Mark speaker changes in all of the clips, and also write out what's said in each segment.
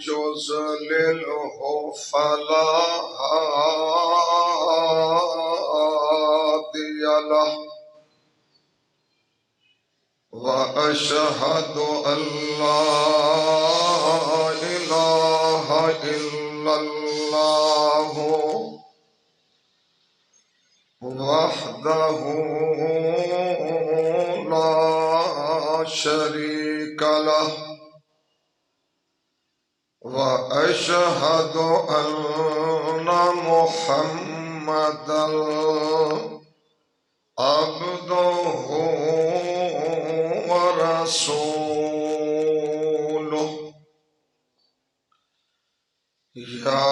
Speaker 1: يضلله فلا هادي له وأشهد أن لا إله إلا الله وحده لا شريك له وأشهد أن محمدا عبده ورسوله يا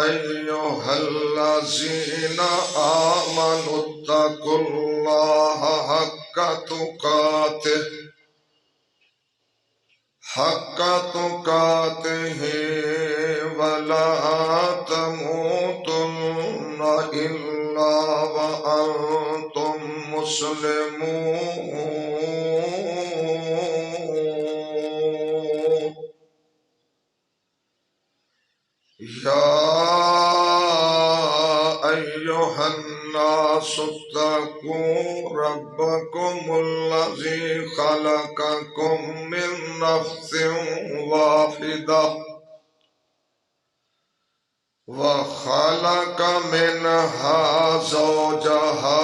Speaker 1: أيها الذين آمنوا اتقوا الله حق تقاته ولا تموتن إلا وأنتم مسلمون يا أيها الناس اتقوا ربكم الذي خلقكم من نفس واحدة وخلق منها زوجها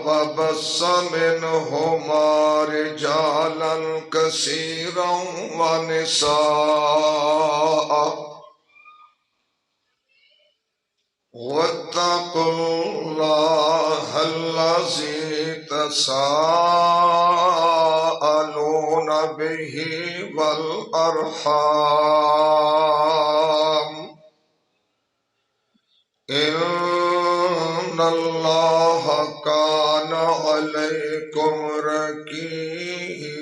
Speaker 1: وبث منهما رجالا كثيرا ونساء واتقوا الله الذي تساءلون به والأرحام إن الله كان عليكم رقيبا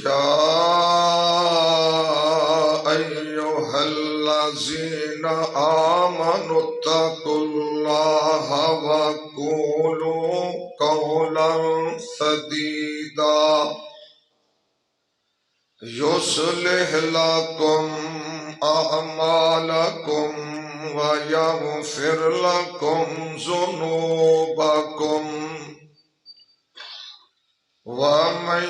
Speaker 1: يا أيها الذين آمنوا اتقوا الله وقولوا قولا سديدا يصلح لكم أعمالكم ويغفر لكم ذنوبكم ومن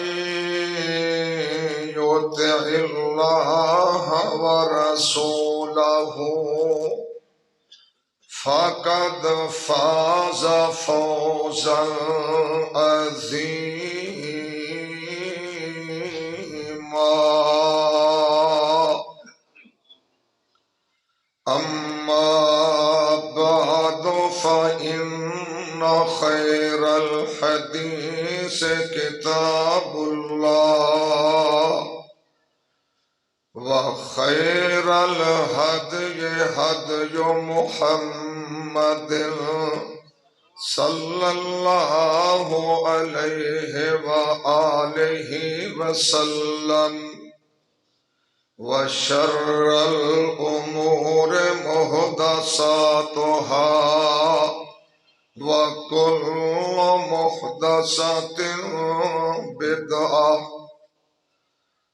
Speaker 1: يطع الله ورسوله فقد فاز فوزا عظيما أما بعد فإن خير الحديث كتاب الله وخير الهدي هدي محمد صلى الله عليه وآله وسلم وشر الأمور محدثاتها وكل محدثة بدعة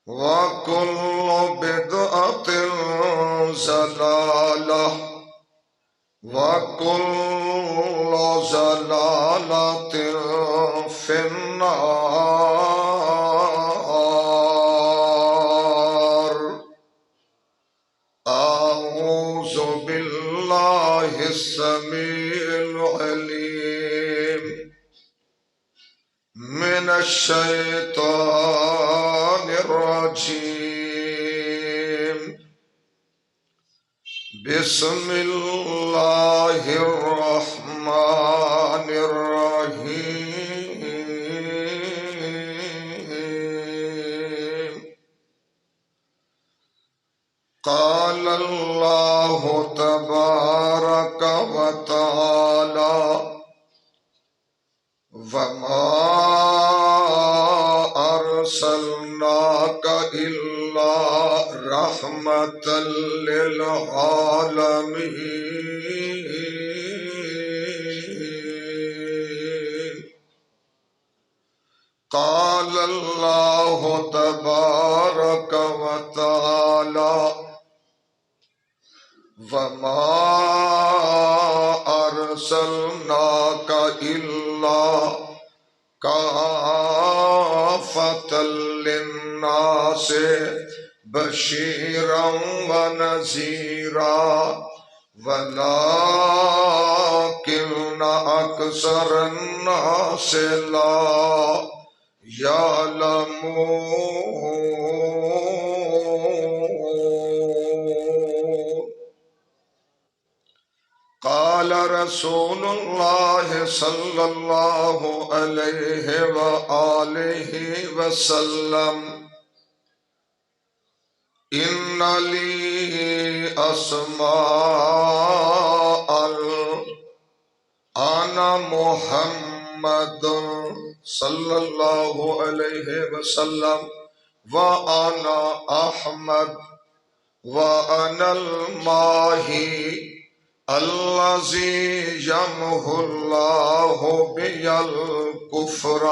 Speaker 1: وكل بدعة ضلالة وكل ضلالة في النار. أعوذ بالله السميع العليم من الشيطان الرجيم. بسم الله الرحمن الرحيم. قال الله تبارك وتعالى وما أرسلناك إلا رحمة للعالمين. تبارک و تعالی وما ارسلناک الا کافۃ للناس بشیرا ونذیرا ولکن اکثر الناس لا یعلمون۔ قال رسول اللہ صلی اللہ علیہ وآلہ وسلم ان لی اسماء انا محمد صلی اللہ علیہ وسلم وانا احمد وانا الماہی الذی یمحو اللہ بی الکفر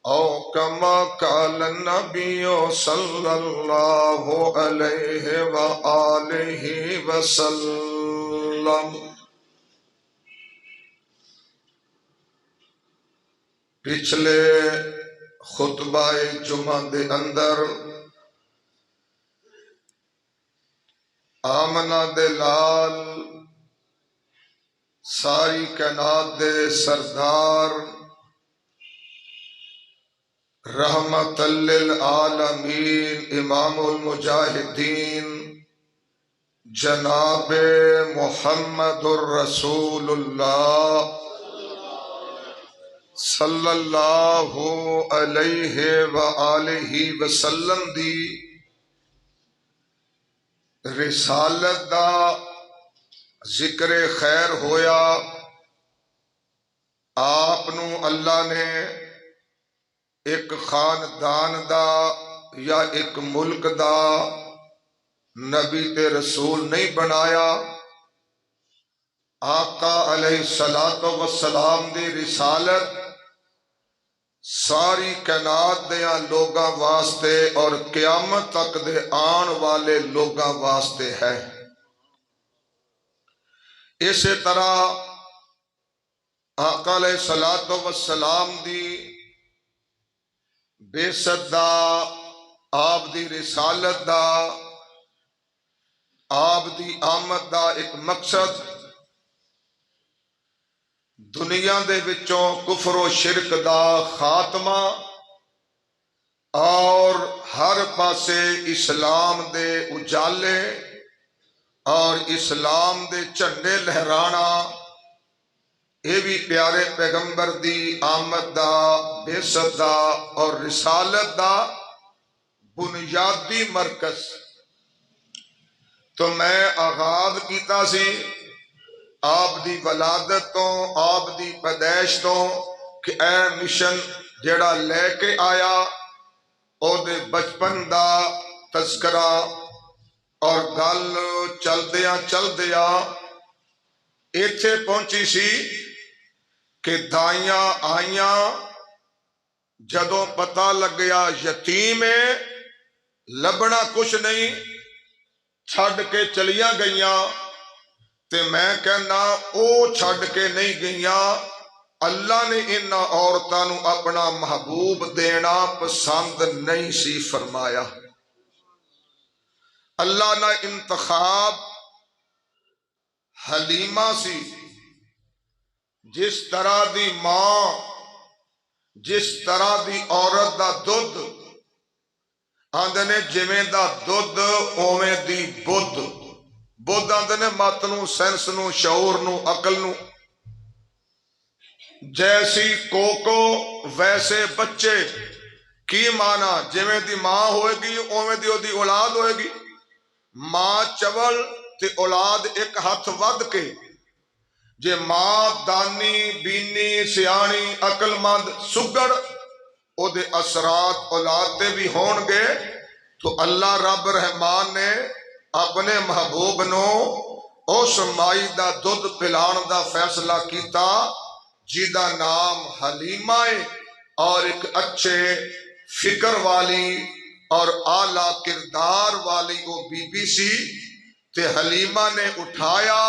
Speaker 1: او کما قال النبی صلی اللہ علیہ وآلہ وسلم۔ پچھلے خطبہ جمعہ دے اندر آمنہ دے لال ساری کائنات دے سردار رحمت للعالمین امام المجاہدین جناب محمد الرسول اللہ صلی اللہ علیہ وآلہ وسلم دی رسالت دا ذکر خیر ہویا۔ آپ نو اللہ نے ایک خاندان دا یا ایک ملک دا نبی تے رسول نہیں بنایا۔ آقا علیہ الصلوۃ والسلام دی رسالت ساری کائنات دیاں لوگاں واسطے اور قیامت تک دے آن والے لوگاں واسطے ہے۔ اسی طرح آقا علیہ الصلوۃ والسلام دی بعثت دا، آپ دی رسالت دا، آپ دی آمد دا ایک مقصد دنیا دے وچوں کفر و شرک دا خاتمہ اور ہر پاسے اسلام دے اجالے اور اسلام دے جھنڈے لہرانا، یہ بھی پیارے پیغمبر دی آمد دا، بعثت دا اور رسالت دا بنیادی مرکز۔ تو میں آغاز کیتا سی آپ دی ولادت تو، آپ دی پیدائش تو، کہ اے مشن جڑا لے کے آیا او دے بچپن دا تذکرہ، اور گل چل دیا ایتھے پہنچی سی کہ دائیاں آئیاں، جدوں پتہ لگ گیا یتیم ہے، لبنا کچھ نہیں، چھڈ کے چلیاں گئیاں۔ تے میں کہنا او چھڈ کے نہیں گئیاں، اللہ نے انہاں عورتاں نو اپنا محبوب دینا پسند نہیں سی فرمایا۔ اللہ نہ انتخاب حلیمہ سی، جس طرح دی ماں، جس طرح دی عورت دا دودھ آندے نے جویں دا دودھ اوویں دی بدھ، بدھ آندے نے مت نو، سینس نو، شعور نو، عقل نو، جیسی کوکو ویسے بچے۔ کی مانا؟ جویں دی ماں ہوئے گی اوویں دی دی اولاد ہوئے گی۔ ماں چول تے اولاد ایک ہاتھ ود کے، جے ماں دانی بینی سیانی عقل مند سگڑ، او دے اثرات اولاد تے بھی ہون گے۔ تو اللہ رب رحمان نے اپنے محبوب نو اس مائی دا دودھ پلان دا فیصلہ کیتا جیدہ نام حلیمہ ہے، اور ایک اچھے فکر والی اور اعلی کردار والی وہ بی بی سی تے حلیمہ نے اٹھایا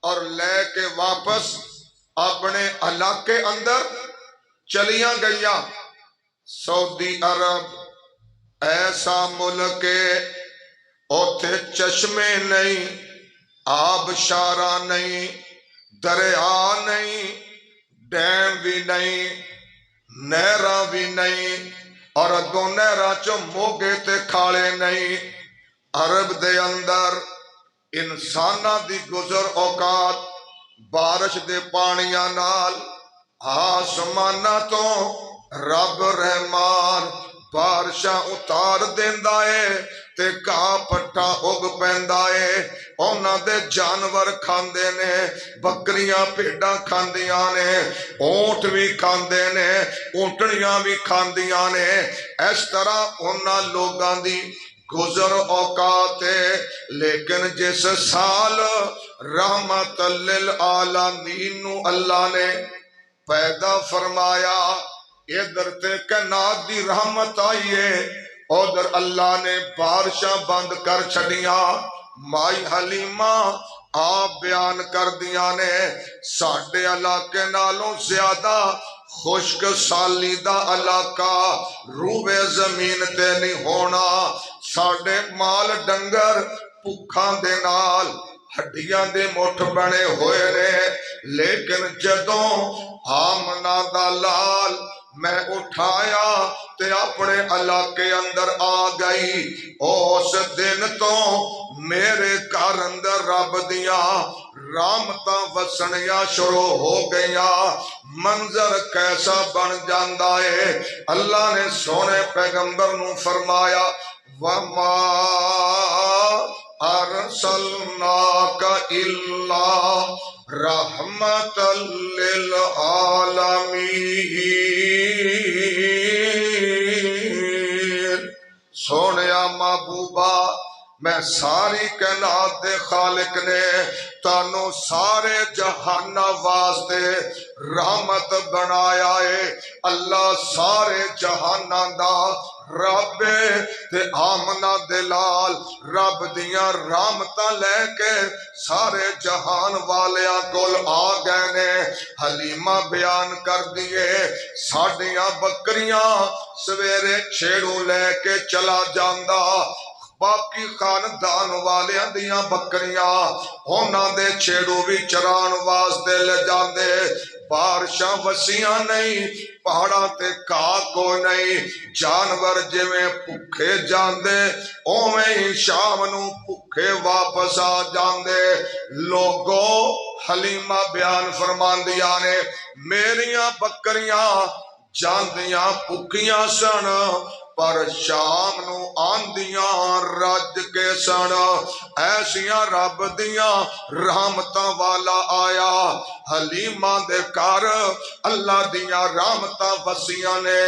Speaker 1: اور لے کے واپس اپنے علاقے اندر چلیاں گئیاں۔ سعودی عرب ایسا ملک ہے اوتھے چشمے نہیں، آبشارہ نہیں، دریا نہیں، ڈیم بھی نہیں، نہراں بھی نہیں، اور اگوں نہراں چوں موگے تے کھاڑے نہیں۔ عرب دے اندر انساناں دی گزر اوقات بارش دے پانیاں نال آسماناں تو رب رحمان بارشاں اتار دیندا ہے تے گاہ پٹھا اگ پیندا ہے۔ انہاں دے جانور کھاندے نے، بکریاں بھیڈاں کھاندیاں نے، اونٹ بھی کھاندے نے، اونٹڑیاں بھی کھاندیاں نے۔ اس طرح انہاں لوگاں دی گزر اوقات ہے۔ لیکن جس سال رحمت للعالمین نو اللہ نے پیدا فرمایا، ادھر تے کائنات دی رحمت آئیے، ادھر اللہ نے بارشاں بند کر چھڑیاں۔ مائی حلیمہ آپ بیان کر دیاں نے ساڈے علاقے نالوں زیادہ خشک سالی دا علاقہ روبے زمین تے نہیں ہونا۔ ساڈے مال ڈنگر بھکھاں دے نال ہڈیاں دے مٹھ بنے ہوئے نے، لیکن جدوں آمنہ دا لال میں اٹھایا تے اپنے علاقے اندر آ گئی، اس دن تو میرے گھر اندر رب دیاں رحمتاں وسنیاں شروع ہو گئیاں۔ منظر کیسا بن جاندا ہے۔ اللہ نے سونے پیغمبر نو فرمایا وَمَا أَرْسَلْنَاكَ إِلَّا رَحْمَةً لِّلْعَالَمِينَ۔ سونیا محبوبہ میں ساری کائنات دے خالق نے تانوں سارے جہان واسطے رحمت بنایا ہے۔ اللہ سارے جہاناں دا رب تے آمنہ دلال رب دیاں رحمتاں لے کے سارے جہان والیاں کول آ گئے نے۔ حلیمہ بیان کر دیے ساڈیاں بکریاں سویرے چھیڑوں لے کے چلا جاندا، باقی خاندان والیاں دیاں بکریاں ہونا دے چھیڑوں بھی چران واسطے لے جاندے۔ بارشاں وسیاں نہیں، پہاڑاں تے کاہ کوئی نہیں، جانور جویں بھکھے جاندے اوویں ہی شام نو بھکھے واپس آ جاندے۔ لوگو حلیمہ بیان فرماندیاں نے میریاں بکریاں جاندیاں بھکھیاں سن پر شام نو آندیاں رج کے سن۔ ایسیاں رب دیاں رحمتاں والا آیا حلیمہ دے کر، اللہ دیاں رحمتاں وسیاں نے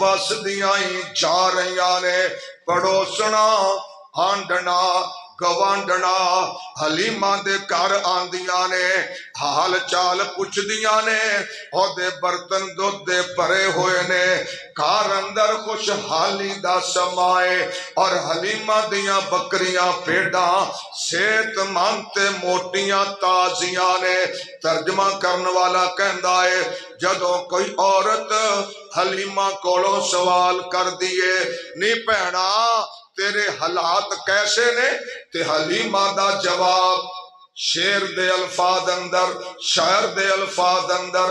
Speaker 1: وس دیاں ہی جا رہیاں نے۔ پڑوسنا آنڈنا گوانڈنا حلیمہ دے کر آندیاں نے، حال چال پوچھ دیاں نے، او دے برتن دودھ دے پرے ہوئے نے، کار اندر خوشحالی دا سمائے اور حلیمہ دیاں بکریاں پیڑاں صحت مند تے موٹیاں تازیاں نے۔ ترجمہ کرن والا کہندا ہے جدوں کوئی عورت حلیمہ کولوں سوال کر دیے نی بھینا تیرے حالات کیسے نے، تے حلیمہ دا جواب شعر دے الفاظ اندر شاعر دے الفاظ اندر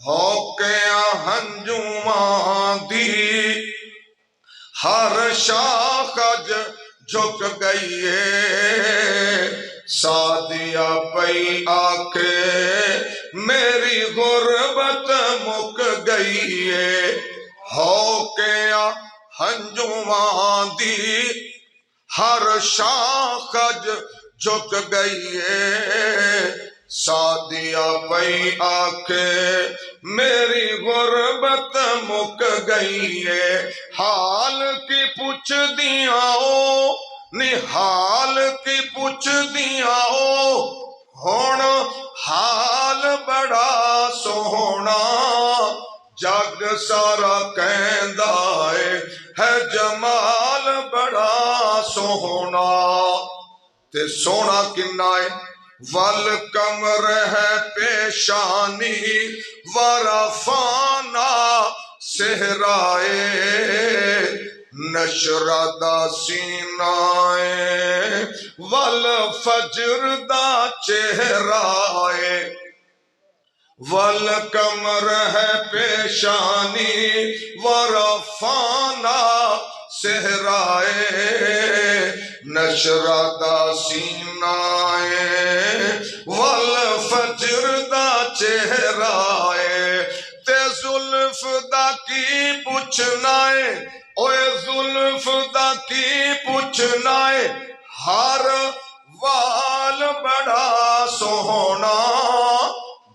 Speaker 1: ہو کے ہنجواں دی ہر شاخ اج جھک گئی ہے، سادیا پئی آکھے میری غربت مک گئی ہے۔ ہو کے ہنجواں دی ہر شاخ اج جھک گئی ہے، سادیا پئی آکھے میری غربت مک گئی ہے۔ حال کی پوچھ دیاں او نحال کی پوچھ دیاں او ہون حال بڑا سوہنا، جگ سارا کہندا ہے جمال بڑا سوہنا، تے سونا کنا ہے ول کمر ہے پیشانی ورفانا صحرائے نشرہ دا سینہ ول فجر دا چہرائے، ول کمر ہے پیشانی ورفانا صحرائے نشرہ دا سینہ ول فجر دا چہرائے، تے زلف دا کی پوچھنا ہے اوے زلف دا کی پوچھنا ہے ہر وال بڑا سوہنا،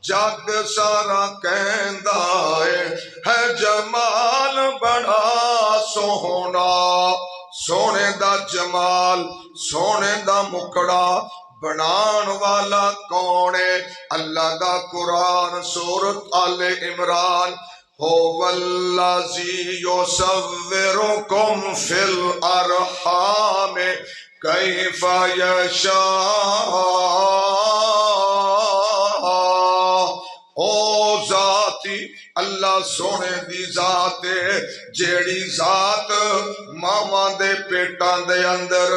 Speaker 1: جگ سارا کہندا ہے جمال بڑا سوہنا، سونے دا جمال سونے دا مکڑا بنان والا کون ہے؟ اللہ دا قرآن سورۃ آل عمران، هو الذی یصورکم فی الارحام کیف یشاء، او ذاتی اللہ سونے دی ذات ہے جیڑی ذات ماما دے پیٹاں دے اندر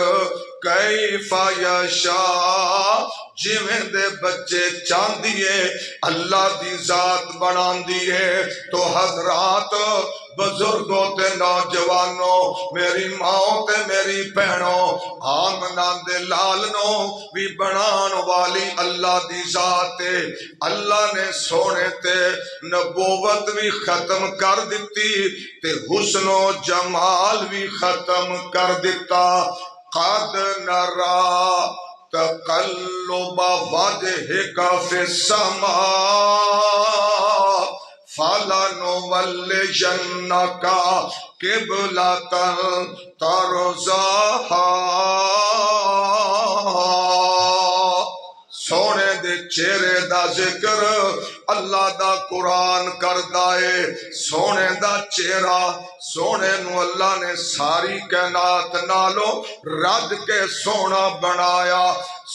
Speaker 1: کیف یشاء جویں دے بچے چاندی ہے اللہ دی ذات بناندی ہے۔ تو حضرات بزرگوں تے نوجوانوں میری ماں تے میری بہنوں آمنہ دے لالنوں بھی بنان والی اللہ دی ذات ہے۔ اللہ نے سونے تے نبوت بھی ختم کر دیتی تے حسن و جمال بھی ختم کر دیتا۔ قد نرا تقلب وجهك في السماء فلنولينك قبلة ترضاها، سونے دے چہرے دا ذکر اللہ دا قرآن کردا ہے۔ سونے دا چہرہ سونے نو اللہ نے ساری کائنات نالو رد کے سونا بنایا۔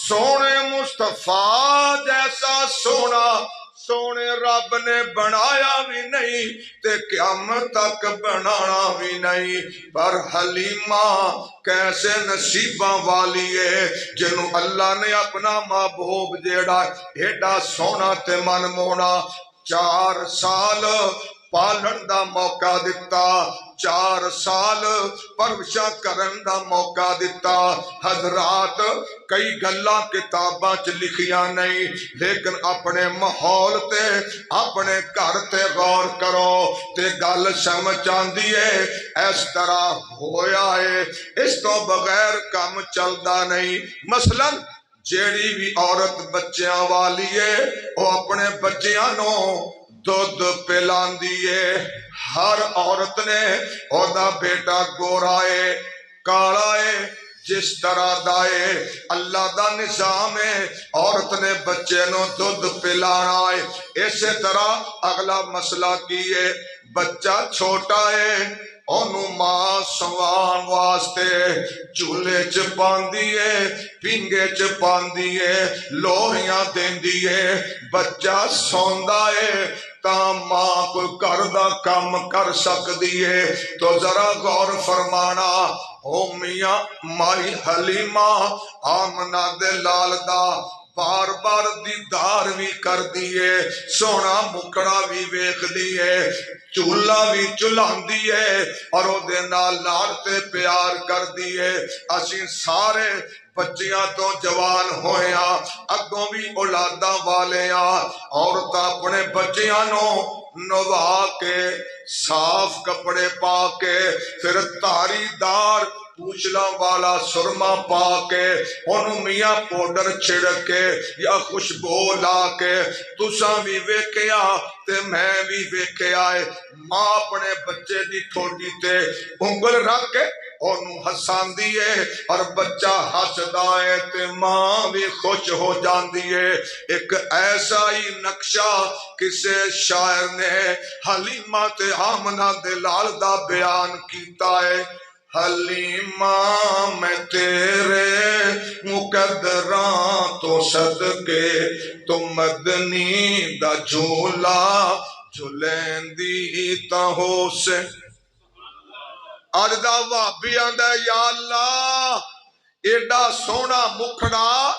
Speaker 1: سونے مصطفیٰ جیسا سونا سونے رب نے بنایا بھی نہیں تے قیامت تک بنانا بھی نہیں، پر حلیمہ کیسے نصیباں والی ہے جنہوں اللہ نے اپنا محبوب جیڑا ایڈا سونا تے من مونا 4 سال پالن دا موقع دیتا، 4 سال پرورشاں کرن دا موقع دیتا۔ حضرات کئی گلاں کتاباں چ لکھیاں نہیں لیکن اپنے ماحول تے اپنے گھر تے غور کرو تے گل سمجھ آندی ہے اس طرح ہویا ہے، اس تو بغیر کام چلدا نہیں۔ مثلا جیڑی بھی عورت بچیاں والی ہے وہ اپنے بچیاں نو دودھ پلاندی ہے۔ ہر عورت نے اودا بیٹا گورا ہے کالا ہے جس طرح دائے اللہ دا نظام ہے، عورت نے بچے نو دودھ پلانا ہے۔ اسی طرح اگلا مسئلہ کی ہے بچہ چھوٹا ہے اونوں ماں سوان واسطے چولہے چ پاندی ہے پینگے چ پاندی ہے لوریاں دیندی ہے، بچہ سوندا ہے تا ماں کوئی گھر دا کم کر سکدی ہے۔ تو ذرا غور فرمانا او میاں مائی حلیمہ آمنہ دے لال دا بار بار دیدار بھی کر دیئے، سونا مکڑا بھی ویکھ دیئے، چولہا بھی چلاندی ہے اور او دے نال تے پیار کر دیئے۔ اسی سارے بچیاں تو جوان ہویا اگوں بھی اولاداں والے عورت اپنے بچیاں نو نوا کے صاف کپڑے پا کے پھر تاری دار پوچھلا والا سرما پا کے انہوں میاں پوڈر چھڑ کے یا خوشبو لا کے تساں بھی ویکھیا تے میں بھی ویکھیا ہے، ماں اپنے بچے دی ٹھوڈی تے انگل رکھ کے ਉਹਨੂੰ ਹਸਾਂਦੀ ਏ ਔਰ ਬੱਚਾ ਹੱਸਦਾ ਏ ਤੇ ਮਾਂ ਵੀ ਖੁਸ਼ ਹੋ ਜਾਂਦੀ ਏ। ਇੱਕ ਐਸਾ ਹੀ ਨਕਸ਼ਾ ਕਿਸੇ ਸ਼ਾਇਰ ਨੇ ਹਲੀਮਾ ਤੇ ਆਮਨਾ ਦੇ ਲਾਲ ਦਾ ਬਿਆਨ ਕੀਤਾ ਏ। ਹਲੀਮਾ ਮੈਂ ਤੇਰੇ ਮੁਕੱਦਰਾਂ ਤੋਂ ਸਦਕੇ ਤੂੰ ਮਦਨੀ ਦਾ ਝੂਲਾ ਝੁਲੈਂਦੀ ਤਾਂ ਹੋਸੇ। ਅੱਜ ਦਾ ਭਾਬੀ ਆਂਦਾ ਯਾ ਅੱਲਾ ਏਡਾ ਸੋਹਣਾ ਮੁਖੜਾ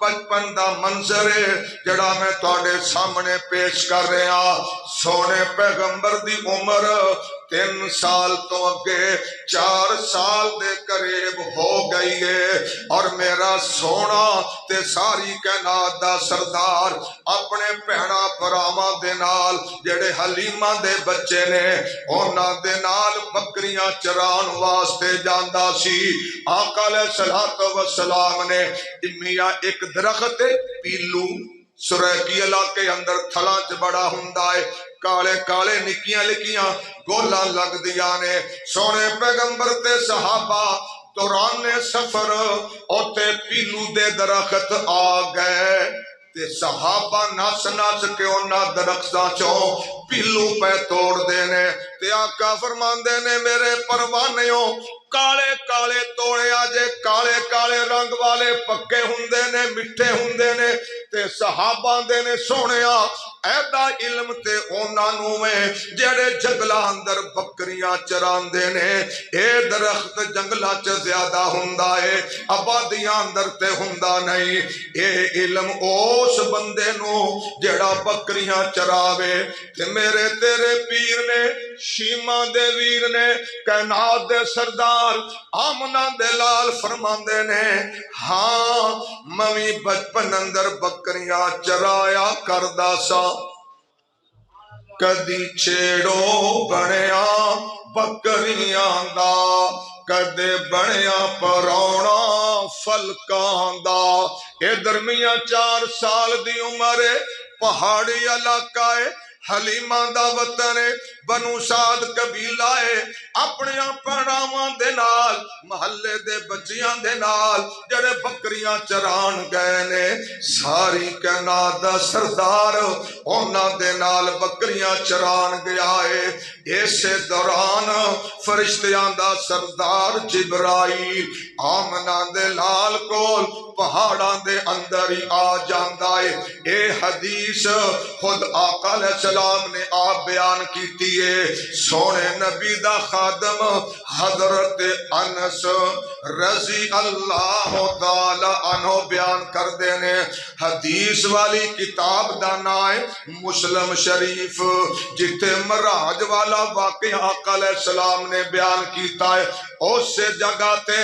Speaker 1: بچپن دا منظر ہے جڑا میں تواڈے سامنے پیش کر رہا۔ سونے پیغمبر دی عمر 3 سال تو اگے 4 سال دے قریب ہو گئی ہے، اور میرا سونا تے ساری کائنات دا سردار اپنے بھیڑاں پراواں دے نال جڑے حلیمہ دے بچے نے انہاں دے نال بکریاں چران واسطے جاندا سی۔ آقا علیہ الصلوۃ والسلام نے میاں ایک درخت پیلو سریکی علاقے اندر تھلاں چ بڑا ہوندا ہے، کالے کالے نکیاں لکیاں گولاں لگ دیاں نے۔ سونے پیغمبر تے صحابہ دوران سفر اوتے پیلو دے درخت آ گئے تے صحابہ نس نس کے انہاں درختاں چوں پیلو پہ توڑ دینے تے آقا فرماندے نے میرے پروانیوں کالے کالے توڑے آجے، کالے کالے رنگ والے پکے ہوندے نے، مٹھے ہوندے نے تے صحابہ دے نے سونیا ایدا علم تے اونا نویں جڑے جنگلہ اندر بکریاں چراندے نے، اے درخت جنگلہ چ زیادہ ہوندا ہے، آبادیاں اندر تے ہوندا نہیں۔ اے علم اس بندے نو جڑا بکریاں چراوے تے میرے تیرے پیر نے شیمہ دے ویر نے کائنات دے سردار آمنہ دے لال فرماندے نے ہاں موی بچپن اندر بکریاں چرایا کردا سا، کدی چھیڑو بنیا بکریاں دا، کدے بنیا پرونا فلکاں دا۔ اے درمیاں 4 سال دی عمر پہاڑی علاقہ ہے، حلیمہ دا وطن ہے، بنو سعد قبیلہ ہے، اپنے پڑاواں دے نال محلے دے بچیاں دے نال جڑے بکریاں چران گئے نے، ساری کائنات دا سردار انہاں دے نال بکریاں چران گیا ہے۔ اسے دوران فرشتیاں دا سردار جبرائیل آمنہ دے لال کول پہاڑاں دے اندر ہی آ جاندا ہے۔ اے حدیث خود آقا علیہ السلام نے آپ بیان کیتی ہے۔ سونے نبی دا خادم حضرت انس رضی اللہ تعالی عنہ بیان کر دینے، حدیث والی کتاب دا نام ہے مسلم شریف، جتے معراج والا واقعہ آقا علیہ السلام نے بیان کیتا ہے، اس سے جگہ تے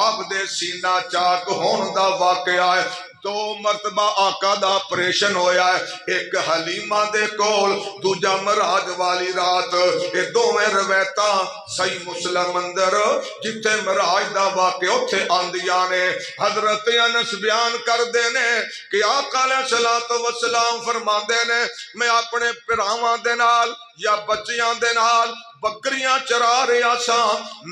Speaker 1: آپ دے سینہ چاک ہون دا واقعہ ہے۔ 2 مرتبہ آقا دا آپریشن ہویا ہے، ایک حلیمہ دے کول، دوجا معراج والی رات۔ یہ دوویں روایتاں صحیح مسلم اندر جتھے معراج دا واقعہ اوتھے آندیاں نے۔ حضرت انس بیان کر دینے کہ آقا علیہ السلام فرماندے نے میں اپنے پراواں دے نال یا بچیاں دے نال بکریاں چرا رہا سا،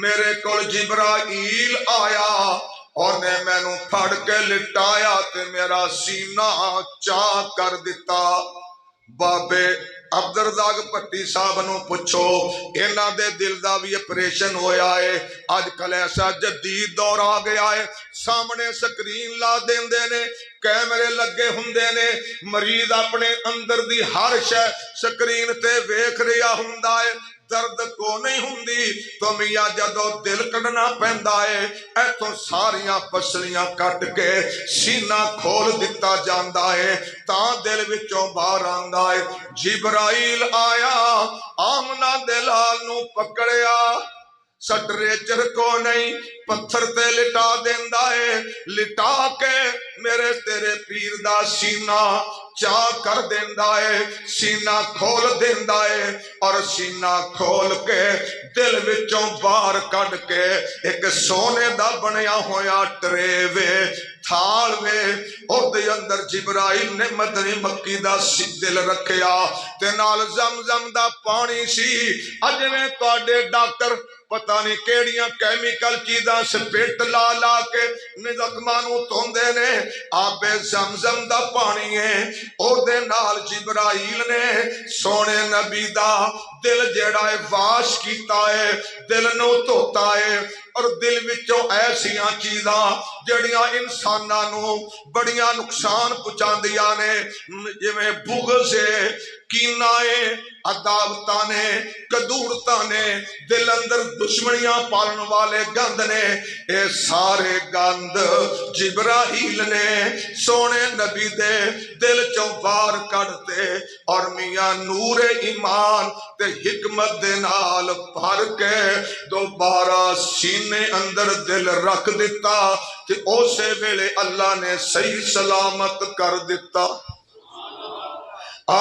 Speaker 1: میرے کول جبرائیل آیا، انہیں میں نو پھڑ کے لٹایا تے میرا سینہ چاک کر دیتا۔ بابے عبدالرزاق پٹی صاحب نو پوچھو انہاں دے دل دا بھی آپریشن ہویا ہے۔ آج کل ایسا جدید دور آ گیا ہے، سامنے سکرین لا دیندے نے، کیمرے لگے ہوندے نے، مریض اپنے اندر دی ہر شے سکرین تے ویکھ رہا ہوندا ہے، درد کو نہیں ہوندی تو میاں جدو دل کڈنا پیندا ہے ایتھوں ساریاں پسلیاں کٹ کے سینہ کھول دتا جاندا ہے، تاں دل وچوں باہر آندا ہے۔ جبرائیل آیا، آمنہ دے لال نو پکڑیا، سٹریچر کو نہیں پتھر تے لٹا دیندا ہے، لٹا کے میرے تیرے پیر دا سینہ چاک کر دیندا ہے، سینہ کھول دیندا ہے، اور سینہ کھول کے دل وچوں باہر کڈ کے ایک سونے دا بنیا ہویا ٹرے وے تھال وے، او دے اندر جبرائیل نے مدنی مکی دا دل رکھیا تے نال زمزم دا پانی سی۔ اج میں تواڈے ڈاکٹر پتہ نہیں کیڑیاں کیمیکل چیزاں سپیٹ لا لا کے زخماں نو دھوندے نے، آب زمزم دا پانی ہے، او دے نال جبرائیل نے سونے نبی دا دل جیڑا ہے واش کیتا ہے، دل نو دھوتا ہے، اور دل وچوں ایسیاں چیزاں جڑیاں انساناں نو بڑیاں نقصان پہنچاندیاں نے، جویں بغض ہے، کینہ ہے، عداوتاں نے کدورتاں نے دل اندر دشمنیاں پالن والے گند نے اے سارے گند جبرائیل نے سونے نبی دے دل چوں باہر کڈتے اور میاں نور ایمان تے حکمت دے نال بھر کے دوبارہ سینے اندر دل رکھ دیتا تے اسے ویلے اللہ نے صحیح سلامت کر دیتا۔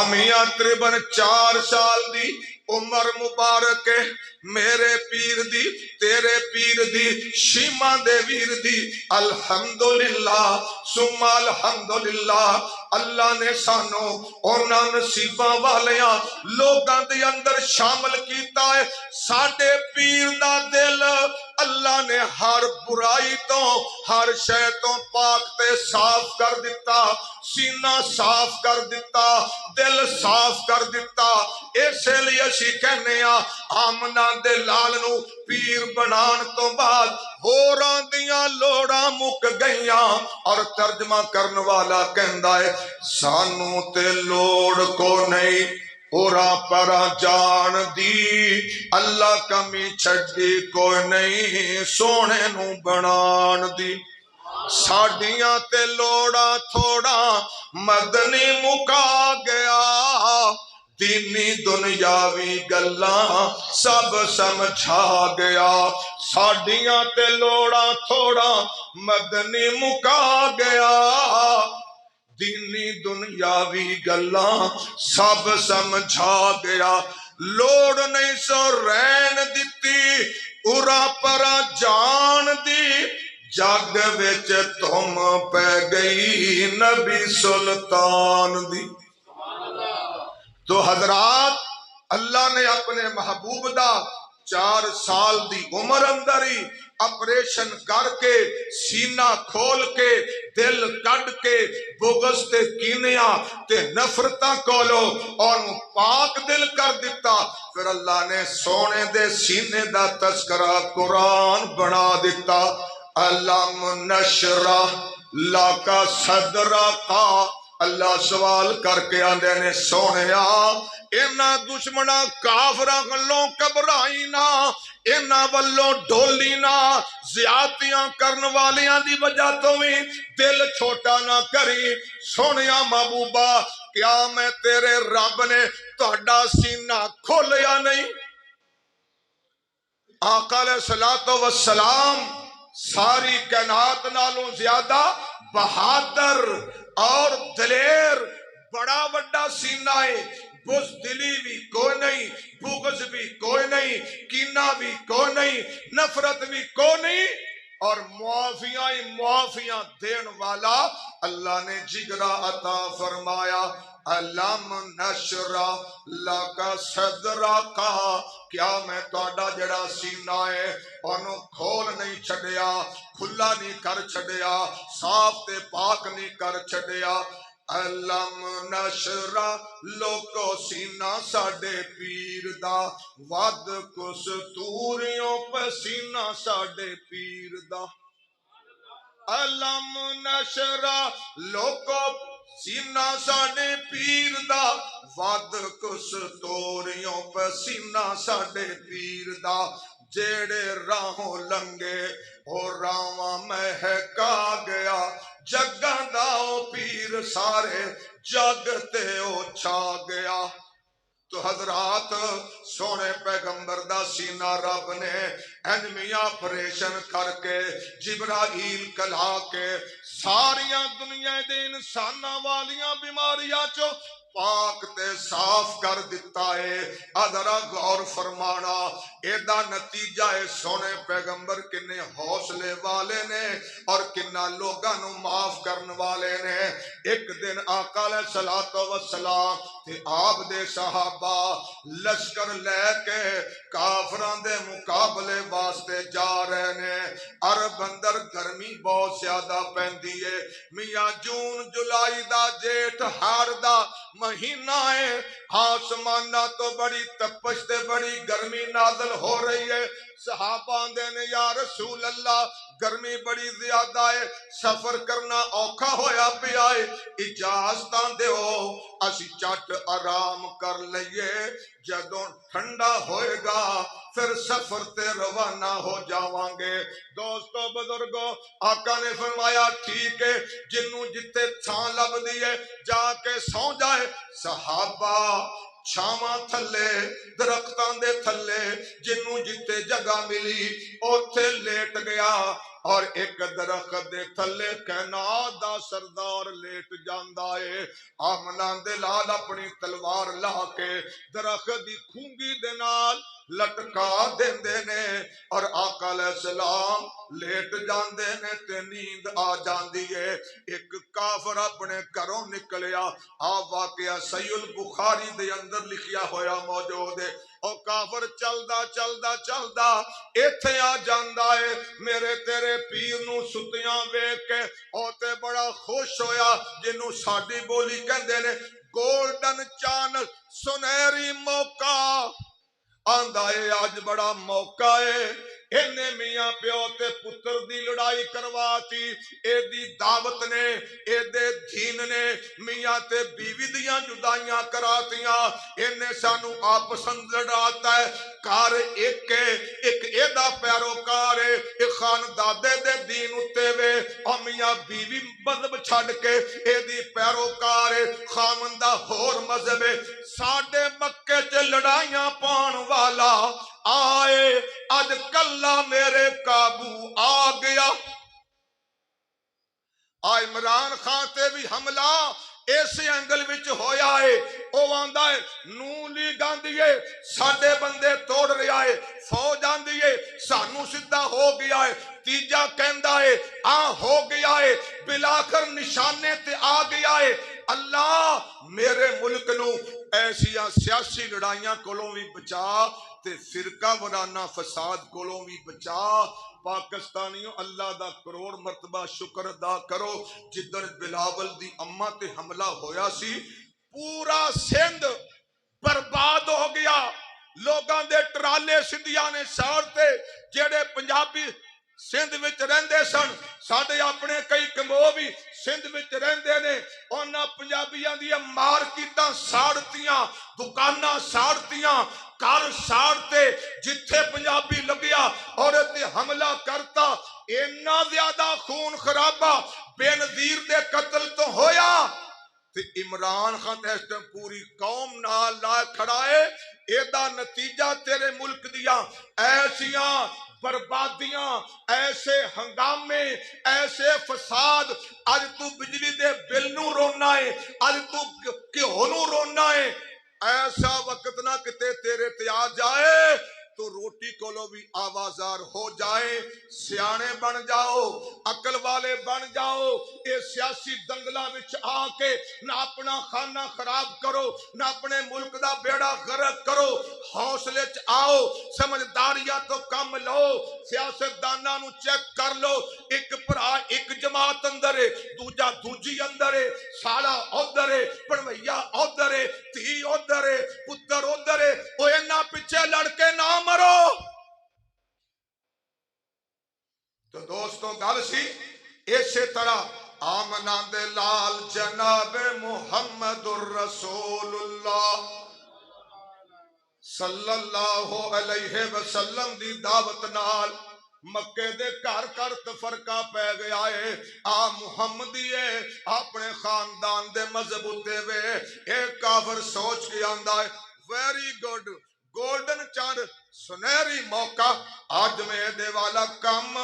Speaker 1: میاں تقریباً 4 سال دی عمر مبارک میرے پیر دی تیرے پیر دی شیما دے ویر دی الحمدللہ ثم الحمدللہ اللہ نے سانو اونا نصیباں والیاں لوگاں دے اندر شامل کیتا ہے۔ ساڈے پیر دا دل اللہ نے ہر برائی تو ہر شے تو پاک تے صاف کر دیتا، سینہ صاف کر دیتا، دل صاف کر دیتا۔ اسے لیے اسی کہنے آمنہ دے لال نو پیر بنان تو بعد ہوراں دیاں لوڑاں مک گئیاں اور ترجمہ کرن والا کہندا ہے سانو تے لوڑ کو نہیں اورا پرا جان دی اللہ کمی چھڑی کوئی نہیں سونے نو بنان دی۔ ساڈیاں تے لوڑا تھوڑا مدنی مکا گیا دینی دنیاوی گلاں سب سمجھا گیا۔ ساڈیاں تے لوڑا تھوڑا مدنی مکا گیا دینی دنیاوی گلاں سب سمجھا گیا۔ لوڑ نہیں سو رین دتی ارا پرا جان دی جگ وچ تم پہ گئی نبی سلطان دی۔ تو حضرات اللہ نے اپنے محبوب دا 4 سال دی عمر اندر ہی اپریشن کر کے سینہ کھول کے دل کڈ کے بغض تے کینیاں تے نفرتاں کولو اور پاک دل کر دیتا۔ پھر اللہ نے سونے دے سینے دا تذکرہ قرآن بنا دیتا۔ علم نشرح لک صدرک اللہ سوال کر کے آندے نے سونیا اینا دشمنا کافراں والوں گھبرائی نہ اینا والوں ڈولی نہ زیادتیاں کرن والیاں دی وجہ تو بھی دل چھوٹا نہ کری۔ سونیا محبوبہ کیا میں تیرے رب نے تہاڈا سینہ کھولیا نہیں؟ آقا علیہ الصلوۃ والسلام ساری کائنات نالوں زیادہ بہادر اور دلیر بڑا وڈا سینہ ہے، بزدلی بھی کوئی نہیں، بغض بھی کوئی نہیں، کینہ بھی کوئی نہیں، نفرت بھی کوئی نہیں، اور معافیاں ہی معافیاں دین والا اللہ نے جگرا عطا فرمایا۔ علم نشرح لک صدرک کیا میں تہاڈا جڑا سینہ ہے انہوں کھول نہیں چھڈیا، کھلا نہیں کر چھڈیا، صاف تے پاک نہیں کر چھڈیا۔ علم نشرح لوکو سینہ ساڈے پیر دا ود کستوریوں پسینہ ساڈے پیر دا۔ علم نشرح لوکو سینہ ساڈے پیر دا ود کستوریوں پسینہ ساڈے پیر دا۔ جیڑے راہوں لنگے او راواں مہکا گیا جگاں دا او پیر سارے جگ تے او چھا گیا۔ تو حضرات سونے پیغمبر دا سینہ رب نے انمیاں آپریشن کر کے جبرائیل کلا کے ساریاں دنیا دے انساناں والیاں بیماریاں چو پاک تے صاف کر دیتا ہے۔ ادھرا غور فرمانا ایدہ نتیجہ ہے سونے پیغمبر کنے حوصلے والے نے اور کنہ لوگاں نو معاف کرن والے نے۔ ایک دن آقا علیہ الصلوۃ والسلام تے آپ دے صحابہ لشکر لے کے کافران دے مقابلے واسطے جا رہے نے۔ عرب اندر گرمی بہت زیادہ پیندی ہے، میاں جون جولائی دا جیٹھ ہار دا مہینہ ہے، آسمانہ تو بڑی تپش تے بڑی گرمی نازل ہو رہی ہے۔ صحابہ دے نے یا رسول اللہ گرمی بڑی زیادہ ہے، سفر کرنا اوکھا ہویا پیا ہے، اجازتاں دیو اسی چٹ آرام کر لئیے، جدوں ٹھنڈا ہوئے گا پھر سفر تے روانہ ہو جاواں گے۔ دوستو بزرگو، آقا نے فرمایا ٹھیک ہے، جنوں جتے تھاں لب دیئے جا کے سو جائے۔ صحابہ چھاواں تھلے درختاں دے تھلے جنوں جتے جگہ ملی اوتھے لیٹ گیا، اور ایک درخت دے تھلے کائنات دا سردار لیٹ جاندا ہے۔ آمنہ دے لال اپنی تلوار لا کے درخت دی کھونگی دے نال لٹکا دیندے نے، اور آقا علیہ السلام لیٹ جاندے نے تے نیند آ جاندی ہے۔ ایک کافر اپنے گھروں نکلیا، واقعہ صحیح البخاری دے اندر لکھیا ہویا موجود ہے۔ او کافر چلدا چلدا چلدا ایتھے آ جاندا ہے، میرے تیرے پیر نو ستیاں ویکھ کے او تے بڑا خوش ہویا، جنوں ساڈی بولی کہندے نے گولڈن چانس، سنہری موقع آندا ہے، آج بڑا موقع ہے۔ انہیں میاں پیو تے پتر دی لڑائی کرواتی، اے دی دعوت نے، اے دے دین نے میاں تے بیوی دیاں جدائیاں کراتیاں، انہیں سانو آپس اندر آتا ہے کار ایک اے دا پیروکار ہے، ایک خاندادے دے دین اتے وے، اور میاں بیوی مذہب چھڑ کے اے دی پیروکار ہے، خامندہ ہور مذہب ہے۔ ساڑھے مکے چے لڑائیاں پان والا آئے، اج کلہ میرے قابو آ گیا۔ عمران خان تے بھی حملہ ایسے اینگل وچ ہویا ہے، او آندا ہے نو لیگ آندی ہے ساڈے بندے توڑ رہا ہے، فوج آندی ہے سانو سدھا ہو گیا ہے، تیجا کہندا ہے ہو گیا ہے، بلاخر نشانے تے آ گیا ہے۔ اللہ میرے ملک نو ایسیاں سیاسی لڑائیاں کولوں بھی بچا تے فرقہ وارانہ فساد کولوں بھی بچا۔ پاکستانیوں اللہ دا کروڑ مرتبہ شکر ادا کرو، جدن بلاول دی اماں تے حملہ ہویا سی پورا سندھ برباد ہو گیا، لوگاں دے ٹرالے سندھیاں نے ساڑتے، جڑے پنجابی سندھ وچ رہندے سن، ساڈے اپنے کئی کمبو بھی سندھ وچ رہندے نے، انہاں پنجابیاں دی مارکیٹاں ساڑتیاں، دکاناں ساڑتیاں، کار ساڑتے، جتھے پنجابی لگیا عورت حملہ کرتا، اینا زیادہ خون خرابہ بے نظیر دے قتل تو ہویا۔ تے عمران خان اس ٹائم پوری قوم نال لا کھڑا ہے، ایدہ نتیجہ تیرے ملک دیا ایسیاں بربادیاں، ایسے ہنگامے، ایسے فساد، آج تو بجلی دے بل نو رونا ہے، آج تو کیوں نو رونا ہے۔ ایسا وقت نہ کتے تیرے تے آ جائے تو روٹی کولو بھی آوازار ہو جائے۔ سیانے بن جاؤ، عقل والے بن جاؤ، اے سیاسی دنگلہ وچ آ کے نہ اپنا خانہ خراب کرو، نہ اپنے ملک دا بیڑا غرق کرو، حوصلے چ آؤ، سمجھداریاں تو کم لو، سیاست دانہ نو چیک کر لو، ایک پرا ایک جماعت اندر ہے، دوجا دوجی اندر ہے، سالا ادھر ہے، پڑویا ادھر ہے، تھی ادھر ہے، پتر ادھر ہے، وہ اینا پیچھے لڑکے نہ مرو۔ تو دوستو گل سی اسی طرح آمنہ دے لال جناب محمد الرسول اللہ صلی اللہ علیہ وسلم دی دعوت نال مکے دے گھر گھر تفرقہ پہ گیا ہے۔ محمدی ہے اپنے خاندان دے مذہب اتے وے، ایک کافر سوچ کے آندا ہے ویری گڈ، گولڈن چانس، سنہری موقع، آج میں دے والا کام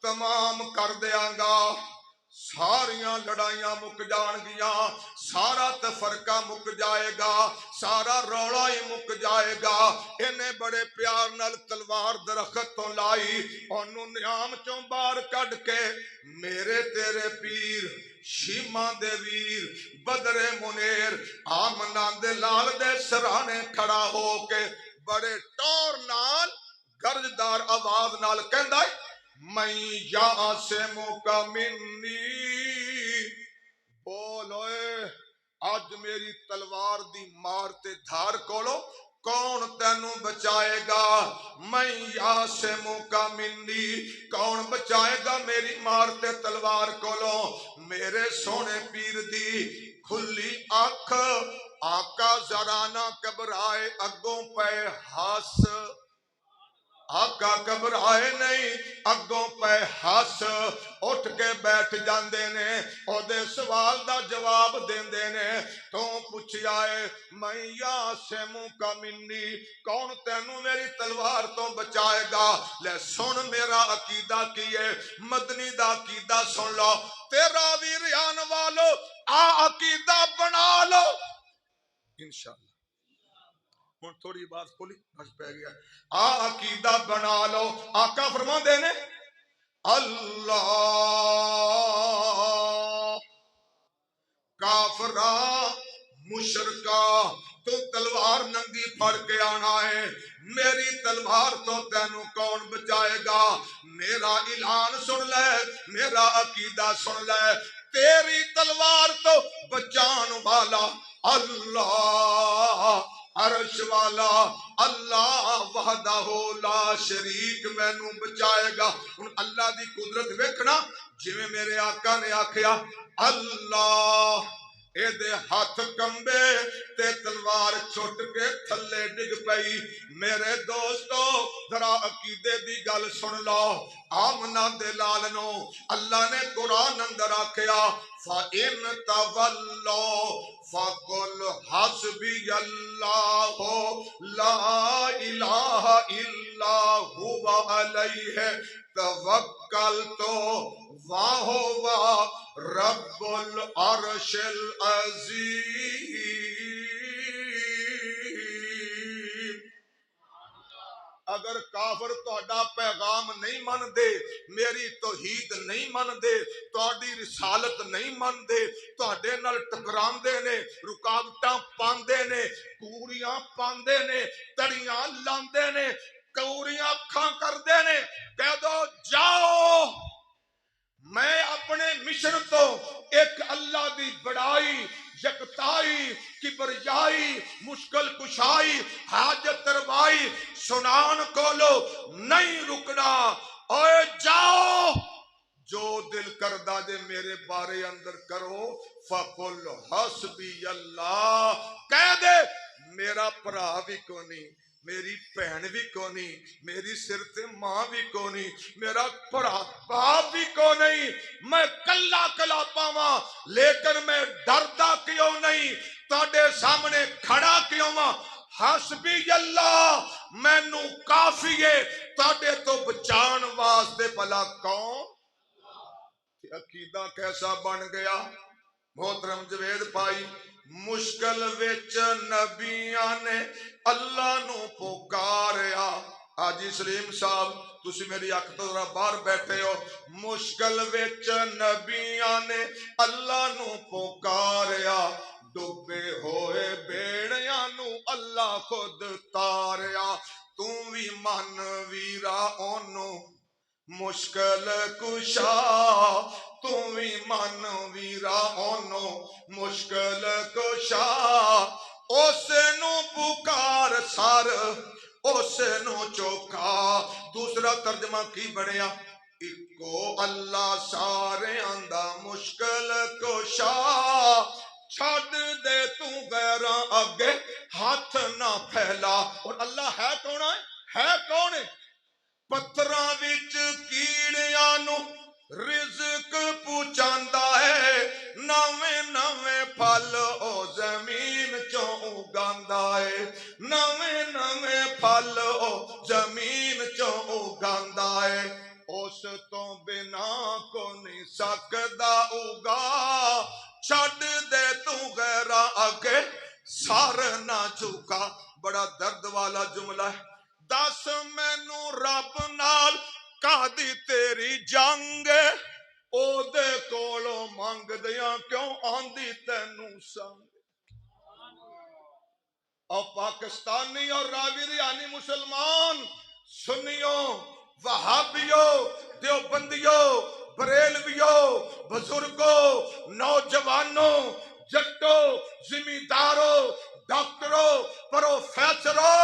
Speaker 1: تمام کر دیاں گا، ساریاں لڑائیاں مک جان گیاں، سارا تفرقہ مک جائے گا، سارا روڑا ہی مک جائے گا۔ انہیں بڑے پیار نال تلوار درخت تو لائی، انہوں نیام چوں بار کڈ کے میرے تیرے پیر شیمہ دے ویر بدر منیر آمنہ دے لال دے سرانے کھڑا ہو کے بڑے ٹور نال گرجدار آواز نال کہندا ہے میں یاسمو کا منی، بولوئے آج میری تلوار دی مار تے دھار کولو کون تینو بچائے گا؟ میں یاسمو کا منی، کون بچائے گا میری مارتے تلوار کولوں؟ میرے سونے پیر دی کھلی آنکھ، آقا ذرا نہ گھبرائے اگوں پہ ہس، آقا گھبرائے نہیں اگوں پہ ہس، اٹھ کے بیٹھ جاندے نے، او دے سوال دا جواب دیندے نے۔ تو پوچھیا ہے میں یاسمو کا منی، کون تینوں میری تلوار تو بچائے گا؟ لے سن میرا عقیدہ کی ہے، مدنی دا عقیدہ سن لو، تیرا ویریان والو آ عقیدہ بنا لو انشاءاللہ۔ تھوڑی بات کھولی بس پہ گیا، آ عقیدہ بنا لو۔ آقا فرما دینے اللہ کافرہ مشرکہ تو تلوار ننگی پھڑ کے آنا ہے، میری تلوار تو تینوں کون بچائے گا؟ میرا اعلان سن لے، میرا عقیدہ سن لے، تیری تلوار تو بچان والا اللہ، عرش والا اللہ وحدہ لا شریک مینوں بچائے گا۔ ہن اللہ دی قدرت ویکھنا، جویں میرے آقا نے آکھیا اللہ اے دے ہاتھ کمبے تے تلوار چھٹ کے تھلے ڈگ پئی۔ میرے دوستو ذرا عقیدے دی گل سن لو، آمنہ دے لالنو اللہ نے قرآن اندر آکھیا فَإِن تَوَلَّوْا فَقُلْ حَسْبِيَ اللَّهُ لَا إِلَٰهَ إِلَّا هُوَ عَلَيْهِ توکلت وَهُوَ رب العرش العظیم۔ اگر کافر تہاڈا پیغام نہیں من دے، میری توحید نہیں من دے، تہاڈی رسالت نہیں من دے، تہاڈے نال ٹکراندے نے، رکاوٹاں پاندے نے، کوریاں پاندے نے، تڑیاں لاندے نے، کوریاں اکھاں کردے نے، کہہ دو جاؤ میں اپنے مشن تو ایک اللہ دی بڑائی، یکتائی، کبریائی، مشکل کشائی، حاجت روائی سنان کولو نہیں رکنا۔ اوے جاؤ جو دل کردہ دے میرے بارے اندر کرو، فَقُلْ حَسْبِيَ اللَّهُ، کہہ دے میرا بھرا بھی کونی، میری بہن بھی کونی، میری سر تے ماں بھی کونی، میرا بھرا باپ بھی کونی، میں کلا کلا پاواں لیکن میں ڈردا کیوں نہیں، تاڈے سامنے کھڑا کیوں ماں؟ حسبی اللہ مینو کافی ہے، تاڈے تو بچان واسطے بھلا کون؟ عقیدہ کیسا بن گیا محترم جوید بھائی؟ مشکل وچ نبیاں نے اللہ نو پکاریا۔ حاجی سلیم صاحب تسی میری اکھ تو ذرا باہر بیٹھے ہو، مشکل وچ نبیاں نے اللہ نو پکاریا، ڈوبے ہوئے بیڑیاں نو اللہ خود تاریا۔ تو بھی من ویرا اونو مشکل کشا، تو بھی من ویرا اونو مشکل کشا، اس نو پکار سر اس نو چوکا۔ دوسرا ترجمہ کی بنیا؟ اکو اللہ سارے آندا مشکل کشا، چھڈ دے تو غیراں اگے ہاتھ نہ پھیلا۔ اور اللہ ہے کون ہے کون ہے؟ پتھراں وچ کیڑیاں نو رزق پہنچاندا ہے، نویں نویں پھل او زمین چوں اگاندا ہے، نویں نویں پھل او زمین چوں اگاندا ہے، اس تو بنا کو نہیں سکدا اگا، چھڈ دے تو غیراں اگے سر نہ جھکا۔ بڑا درد والا جملہ ہے۔ دس مینو رب نال کہدی تیری جنگ، او دے کولوں منگ دیاں کیوں آندی تینوں سنگ۔ اور پاکستانی اور راوی ریانی مسلمان، سنیوں، وہابیوں، دیوبندیوں، بریلویوں، بزرگوں، نوجوانوں، جٹوں، زمینداروں، ڈاکٹروں، پروفیسروں،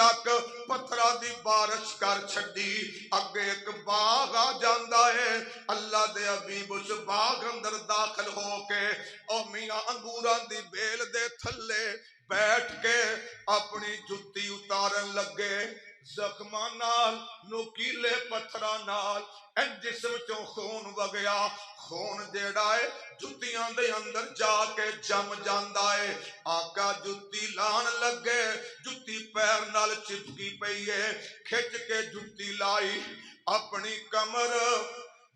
Speaker 1: تک پتھراں دی بارش کر چھڈی اگے ایک باغ آ جاندا ہے اللہ دے حبیب اس باغ اندر داخل ہو کے او میاں انگوراں دی بیل دے تھلے بیٹھ کے اپنی جُتی اتارن لگے زخماں نال نوکیلے پتھراں نال این جسم چوں خون وگیا خون جیڑا ہے جُتیاں دے اندر جا کے جم جاندا ہے آقا جُتی لان لگے جُتی پیر نال چپکی پئی ہے کھچ کے جُتی لائی اپنی کمر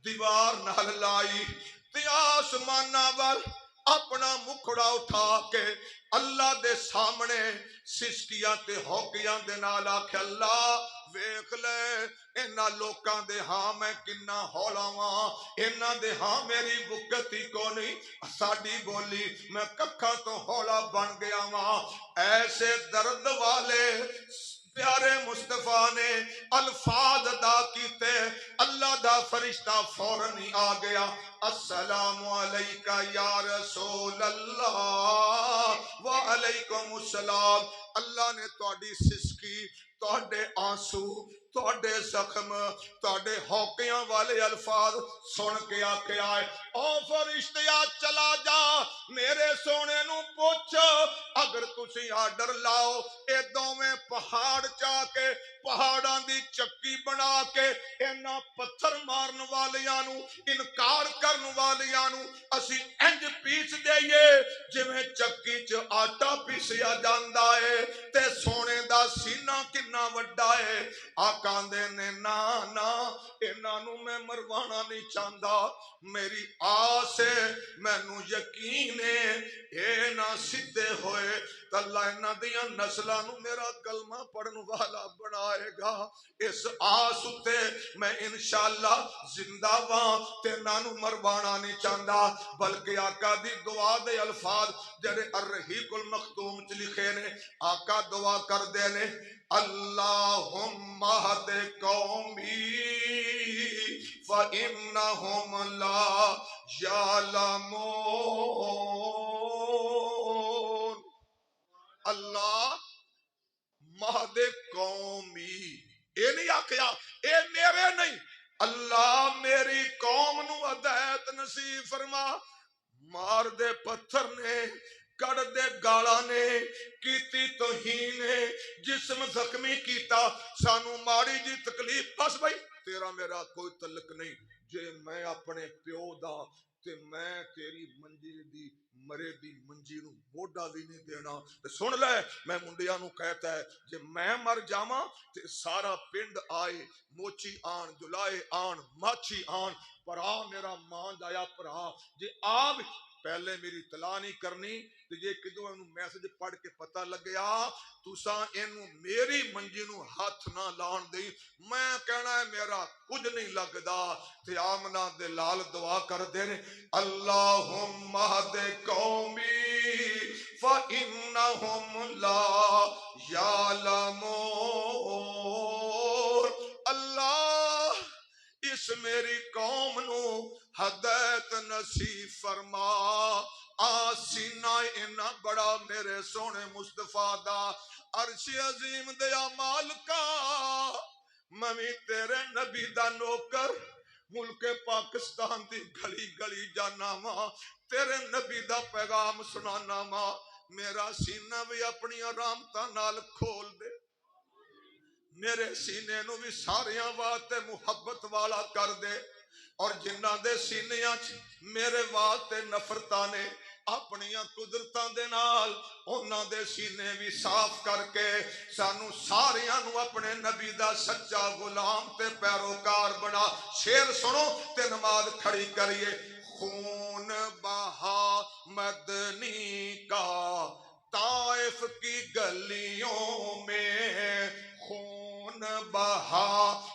Speaker 1: دیوار نال لائی تے آسماناں وال اپنا مکھڑا اٹھا کے اللہ دے سامنے سسکیاں تے ہوکیاں دے نال آکھے اللہ ویکھ لے انہاں لوکاں دے ہاں میں کنا ہولا واں انہاں دے ہاں میری وقت ہی کو نہیں ساڈی بولی میں ککھاں تو ہولا بن گیا واں ایسے درد والے پیارے مصطفیٰ نے الفاظ ادا کیتے اللہ دا فرشتہ فوراً ہی آ گیا السلام علیکہ یا رسول اللہ وعلیکم السلام اللہ نے تہاڈی سسکی تہاڈے آنسو تہاڈے زخم تہاڈے ہوکیاں والے الفاظ سن کے آکھیا ہے او فرشتیا چلا جا میرے سونے نو پوچھ اگر تسی آرڈر لاؤ اے دوویں پہاڑ چا کے پہاڑاں دی چکی بنا کے اینا پتھر مارن والیاں نو انکار کرن والیاں نو اسی انج پیس دئیے جویں چکی چ آٹا پیسیا جاندا ہے تے سونے دا سینہ کنا وڈا ہے آقا دے نے نا انہاں نو میں مروانا نہیں چاہندا میری آس ہے مینوں یقین ہے اے نہ سدھے ہوئے تے اللہ انہاں دیاں نسلاں نو میرا کلمہ پڑھن والا بنائے گا اس آس تے میں انشاءاللہ زندہ واں تے انہاں نو مروانا نہیں چاہندا بلکہ آقا دی دعا دے الفاظ جڑے الرحیق المختوم چ لکھے نے آقا دعا کر دے نے اللہم اہد قومی فإنہم لا یعلمون اللہ مہد قومی اے نہیں آکھیا اے میرے نہیں اللہ میری قوم نو ہدایت نصیب فرما مار دے پتھر نے کڑ دے گالا نے کیتی توہین نے جسم زخمی کیتا سانو ماڑی جی تکلیف بس بھائی تیرا میرا کوئی تعلق نہیں جے میں اپنے پیو دا تے میں تیری منجی دی مرے دی منجی نو موڈا بھی نہیں دینا تے سن لے میں منڈیاں نو کہتا ہے جے میں مر جاواں تے سارا پنڈ آئے موچی آن جلائے آن ماچھی آن پرا میرا مان جایا پرا جے آب پہلے میری اطلاع نہیں کرنی تے جے کدوں انہوں میسج پڑھ کے پتہ لگیا تساں انہوں میری منجی نو ہاتھ نہ لان دئی میں کہنا ہے میرا کچھ نہیں لگدا تے آمنہ دے لال دعا کر دے نے اللہم اہد قومی فإنہم لا یعلمون اللہ اس میری قوم نو ہدایت نصیب فرما آسینہ اینا بڑا میرے سونے مصطفیٰ دا عرش عظیم دیا مالکا میں تیرے نبی دا نوکر ملک پاکستان دی گلی گلی جانا ماں تیرے نبی دا پیغام سنانا ماں میرا سینہ بھی اپنی رحمتاں نال کھول دے میرے سینے نو بھی ساریاں واسطے محبت والا کر دے اور جنہ دے سینیاں میرے واسطے نفرتاں نے اپنیاں قدرتاں دے نال انہاں دے سینے بھی صاف کر کے سانو ساریاں نو اپنے نبی دا سچا غلام تے پیروکار بنا شیر سنو تے نماز کھڑی کریے خون بہا مدنی کا طائف کی گلیوں میں خون بہا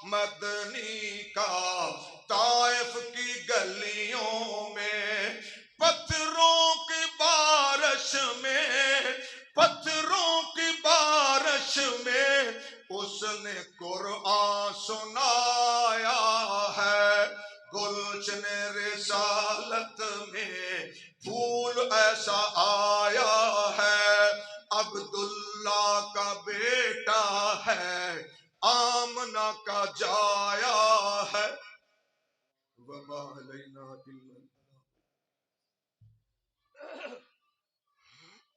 Speaker 1: مدنی کا طائف کی گلیوں میں پتھروں کی بارش میں پتھروں کی بارش میں اس نے قرآن سنایا ہے گلشن رسالت میں پھول ایسا آیا ہے عبداللہ کا بیٹا ہے، آمنہ کا جایا ہے، وما علینا الا